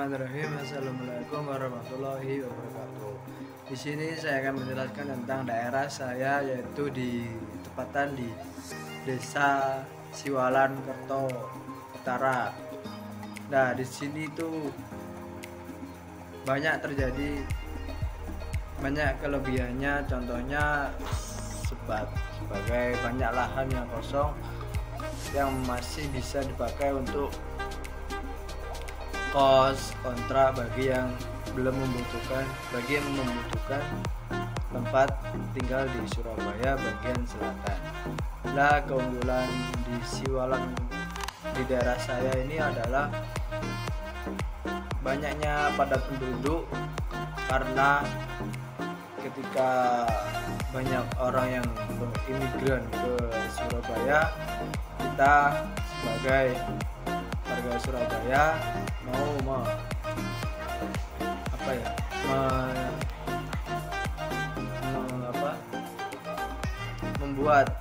Bismillahirrahmanirrahim. Assalamualaikum warahmatullahi wabarakatuh. Di sini saya akan menjelaskan tentang daerah saya, yaitu di tepatan di Desa Siwalan Kerto Utara. Nah, di sini tuh banyak kelebihannya. Contohnya sebagai banyak lahan yang kosong yang masih bisa dipakai untuk kos kontrak bagi yang membutuhkan tempat tinggal di Surabaya bagian selatan. Nah, keunggulan di Siwalan di daerah saya ini adalah banyaknya padat penduduk, karena ketika banyak orang yang berimigran ke Surabaya, kita sebagai warga Surabaya membuat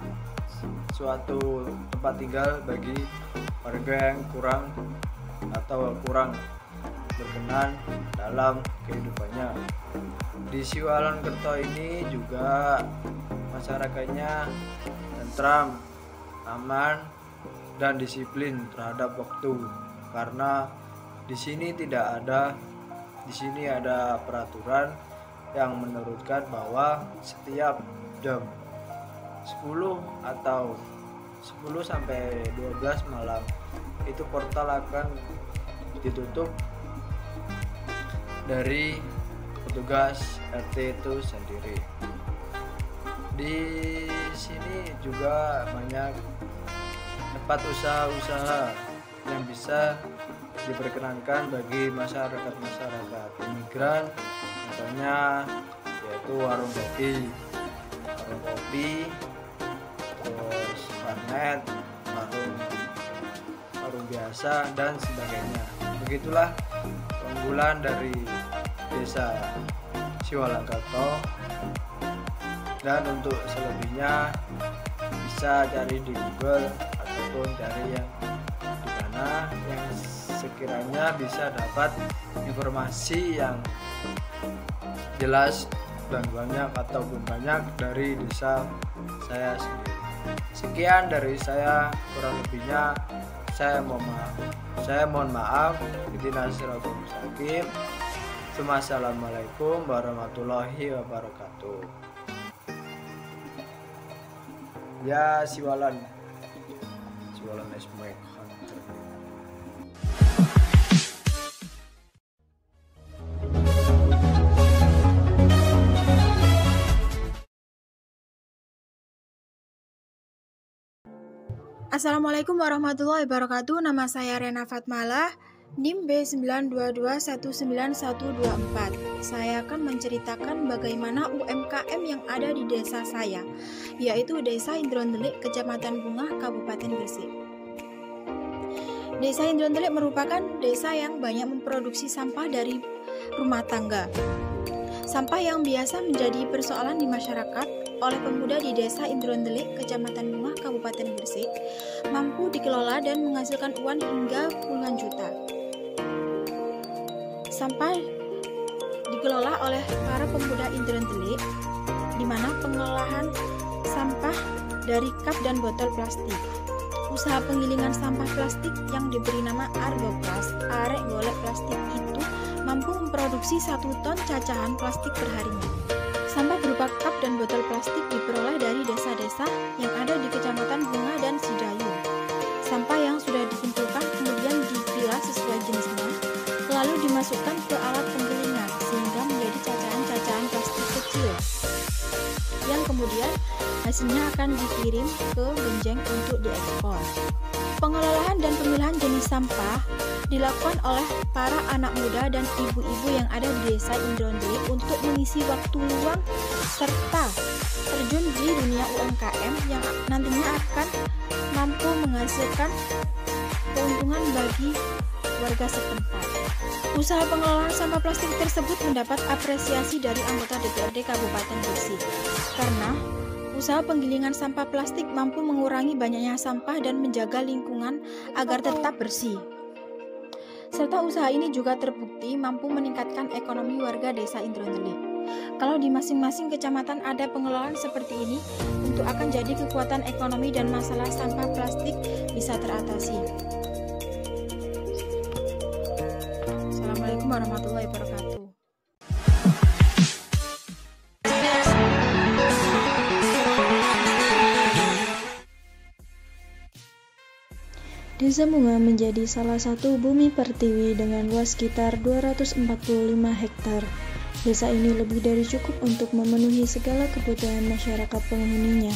suatu tempat tinggal bagi warga yang kurang berkenan dalam kehidupannya. Di Siwalan Kerto ini juga masyarakatnya tentram, aman, dan disiplin terhadap waktu, karena di sini ada peraturan yang menurutkan bahwa setiap jam 10 atau 10 sampai 12 malam itu portal akan ditutup dari petugas RT itu sendiri. Di sini juga banyak tempat usaha-usaha yang bisa diperkenankan bagi masyarakat imigran, contohnya yaitu warung kopi, terus warnet, warung biasa, dan sebagainya. Begitulah keunggulan dari Desa Siwalan Kerto, dan untuk selebihnya bisa cari di Google ataupun cari yang di mana yang sekiranya bisa dapat informasi yang jelas dan banyak ataupun banyak dari desa saya sendiri. Sekian dari saya, kurang lebihnya saya mohon maaf. Assalamualaikum warahmatullahi wabarakatuh. Ya, Siwalan Esmek. Assalamualaikum warahmatullahi wabarakatuh. Nama saya Rena Fatmalah, NIM B92219124. Saya akan menceritakan bagaimana UMKM yang ada di desa saya, yaitu Desa Indrondelik, Kecamatan Bungah, Kabupaten Gresik. Desa Indrondelik merupakan desa yang banyak memproduksi sampah dari rumah tangga. Sampah yang biasa menjadi persoalan di masyarakat oleh pemuda di Desa Indrondelik, Kecamatan Bungah, Kabupaten Gresik, mampu dikelola dan menghasilkan uang hingga puluhan juta. Sampah dikelola oleh para pemuda Indrondelik, di mana pengelolaan sampah dari cup dan botol plastik. Usaha penggilingan sampah plastik yang diberi nama Argoplas, arek golek plastik itu mampu memproduksi 1 ton cacahan plastik perharinya. Sampah berupa cup dan botol plastik diperoleh dari desa-desa yang ada di Kecamatan Bunga dan Sidayu. Sampah yang sudah dikumpulkan kemudian dipilah sesuai jenisnya, lalu dimasukkan ke alat penggilingan sehingga menjadi cacahan-cacahan plastik kecil, yang kemudian hasilnya akan dikirim ke Benjeng untuk diekspor. Pengelolaan dan pemilihan jenis sampah dilakukan oleh para anak muda dan ibu-ibu yang ada di Desa Indrondelik untuk mengisi waktu luang serta terjun di dunia UMKM yang nantinya akan mampu menghasilkan keuntungan bagi warga setempat. Usaha pengelolaan sampah plastik tersebut mendapat apresiasi dari anggota DPRD Kabupaten Gresik karena usaha penggilingan sampah plastik mampu mengurangi banyaknya sampah dan menjaga lingkungan agar tetap bersih. serta usaha ini juga terbukti mampu meningkatkan ekonomi warga desa Indranteli. Kalau di masing-masing kecamatan ada pengelolaan seperti ini, tentu akan jadi kekuatan ekonomi dan masalah sampah plastik bisa teratasi. Assalamualaikum warahmatullahi wabarakatuh. Desa Bunga menjadi salah satu bumi pertiwi dengan luas sekitar 245 hektar. Desa ini lebih dari cukup untuk memenuhi segala kebutuhan masyarakat penghuninya.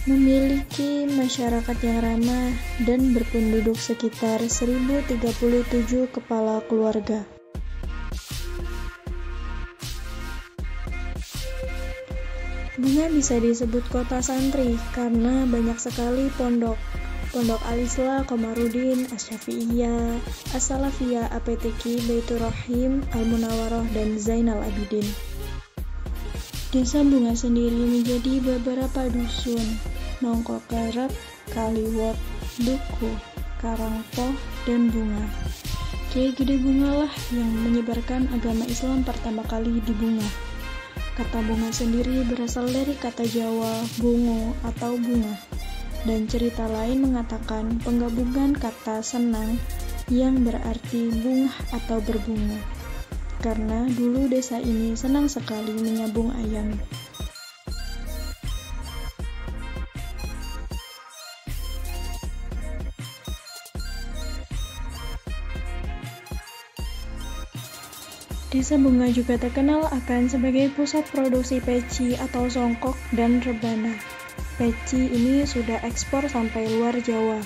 Memiliki masyarakat yang ramah dan berpenduduk sekitar 1037 kepala keluarga. Bunga bisa disebut kota santri karena banyak sekali pondok Al-Islah, Komarudin, Asy-Syafi'iyah, As-Salafiyah, APTQ, Baitur Rahim, Al-Munawwarah, dan Zainal Abidin. Desa Bunga sendiri menjadi beberapa dusun, Nongkokerep, Kaliwot, Duku, Karangpoh, dan Bunga. Kiai Gede Bunga lah yang menyebarkan agama Islam pertama kali di Bunga. Kata bunga sendiri berasal dari kata Jawa bungo atau bunga, dan cerita lain mengatakan penggabungan kata senang yang berarti bunga atau berbunga, karena dulu desa ini senang sekali menyambung ayam. Desa Bunga juga terkenal akan sebagai pusat produksi peci atau songkok dan rebana. Peci ini sudah ekspor sampai luar Jawa.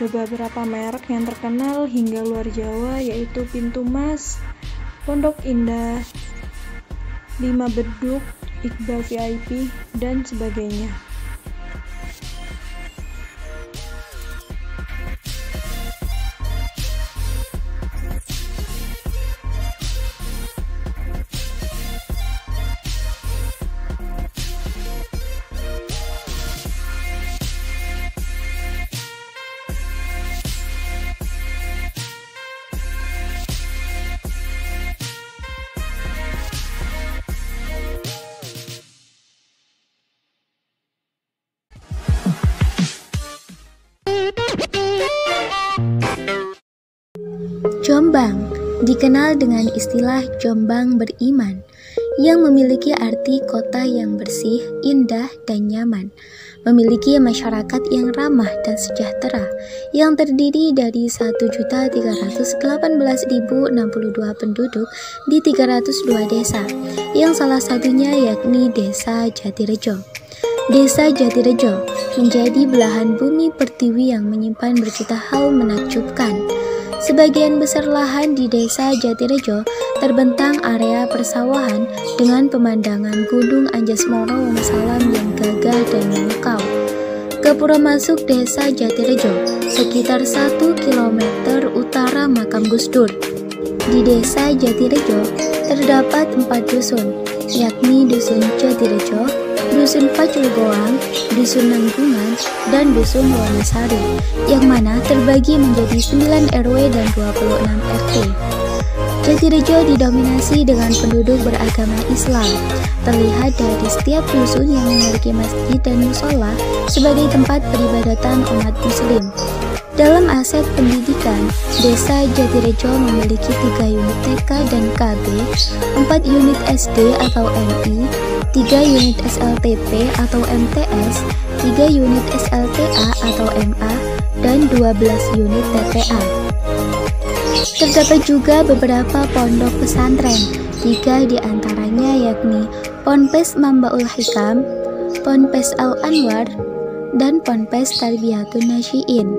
Beberapa merek yang terkenal hingga luar Jawa yaitu Pintu Mas, Pondok Indah, 5 Beduk, Iqbal VIP, dan sebagainya. Jombang dikenal dengan istilah Jombang beriman, yang memiliki arti kota yang bersih, indah, dan nyaman, memiliki masyarakat yang ramah dan sejahtera, yang terdiri dari 1.318.062 penduduk di 302 desa, yang salah satunya yakni Desa Jatirejo. Desa Jatirejo menjadi belahan bumi pertiwi yang menyimpan berjuta hal menakjubkan. Sebagian besar lahan di Desa Jatirejo terbentang area persawahan dengan pemandangan Gunung Anjasmara Wonosalam yang gagah dan memukau. Gapura masuk Desa Jatirejo sekitar 1 km utara makam Gus Dur. Di Desa Jatirejo terdapat 4 dusun, yakni Dusun Jatirejo, Dusun Pacul-Goang, Dusun Nanggungan, dan Dusun Wonosari, yang mana terbagi menjadi 9 RW dan 26 RT. Jatirejo didominasi dengan penduduk beragama Islam, terlihat dari setiap dusun yang memiliki masjid dan musola sebagai tempat peribadatan umat muslim. Dalam aset pendidikan, Desa Jatirejo memiliki 3 unit TK dan KB, 4 unit SD atau MI, 3 unit SLTP atau MTS, 3 unit SLTA atau MA, dan 12 unit TPA. Terdapat juga beberapa pondok pesantren, 3 diantaranya yakni Ponpes Mambaul Hikam, Ponpes Al-Anwar, dan Ponpes Tarbiyatun Nasyiin.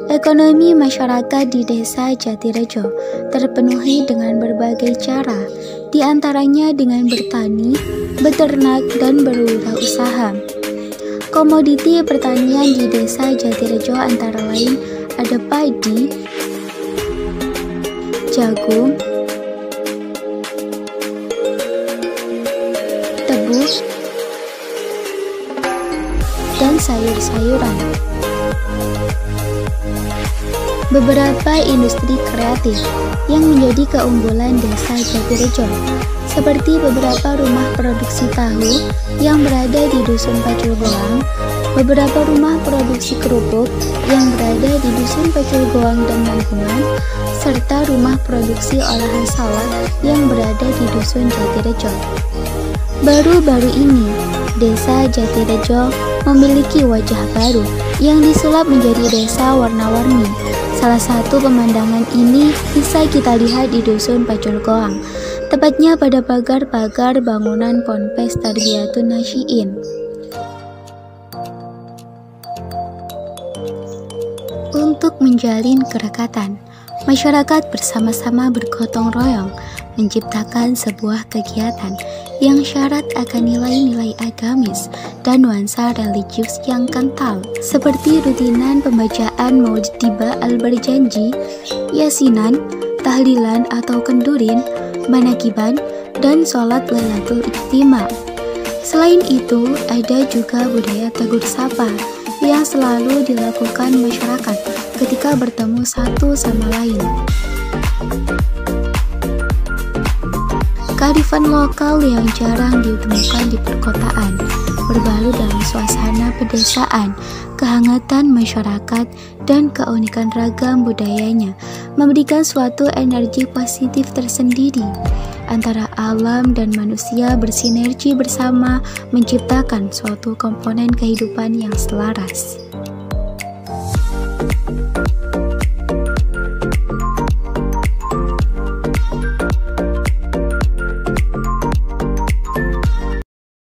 Ekonomi masyarakat di Desa Jatirejo terpenuhi dengan berbagai cara, di antaranya dengan bertani, beternak, dan berwirausaha. Komoditi pertanian di Desa Jatirejo antara lain ada padi, jagung, tebu, dan sayur-sayuran. beberapa industri kreatif yang menjadi keunggulan Desa Jatirejo, seperti beberapa rumah produksi tahu yang berada di Dusun Pacul Goang, beberapa rumah produksi kerupuk yang berada di Dusun Pacul Goang dan lingkungan, serta rumah produksi olahan salad yang berada di Dusun Jatirejo. Baru-baru ini, Desa Jatirejo memiliki wajah baru yang disulap menjadi desa warna-warni. Salah satu pemandangan ini bisa kita lihat di Dusun Pacul Goang, tepatnya pada pagar-pagar bangunan Ponpes Tarbiyatun Nasyiin. Untuk menjalin kerekatan, masyarakat bersama-sama bergotong royong menciptakan sebuah kegiatan yang syarat akan nilai-nilai agamis dan nuansa religius yang kental, seperti rutinan pembacaan Maulid Tiba Al-Berjanji, Yasinan, tahlilan atau kendurin, manakiban, dan sholat Lailatul Ijtima. Selain itu, ada juga budaya tegur sapa yang selalu dilakukan masyarakat ketika bertemu satu sama lain. Kearifan lokal yang jarang ditemukan di perkotaan, berbalut dalam suasana pedesaan, kehangatan masyarakat, dan keunikan ragam budayanya, memberikan suatu energi positif tersendiri antara alam dan manusia bersinergi bersama menciptakan suatu komponen kehidupan yang selaras.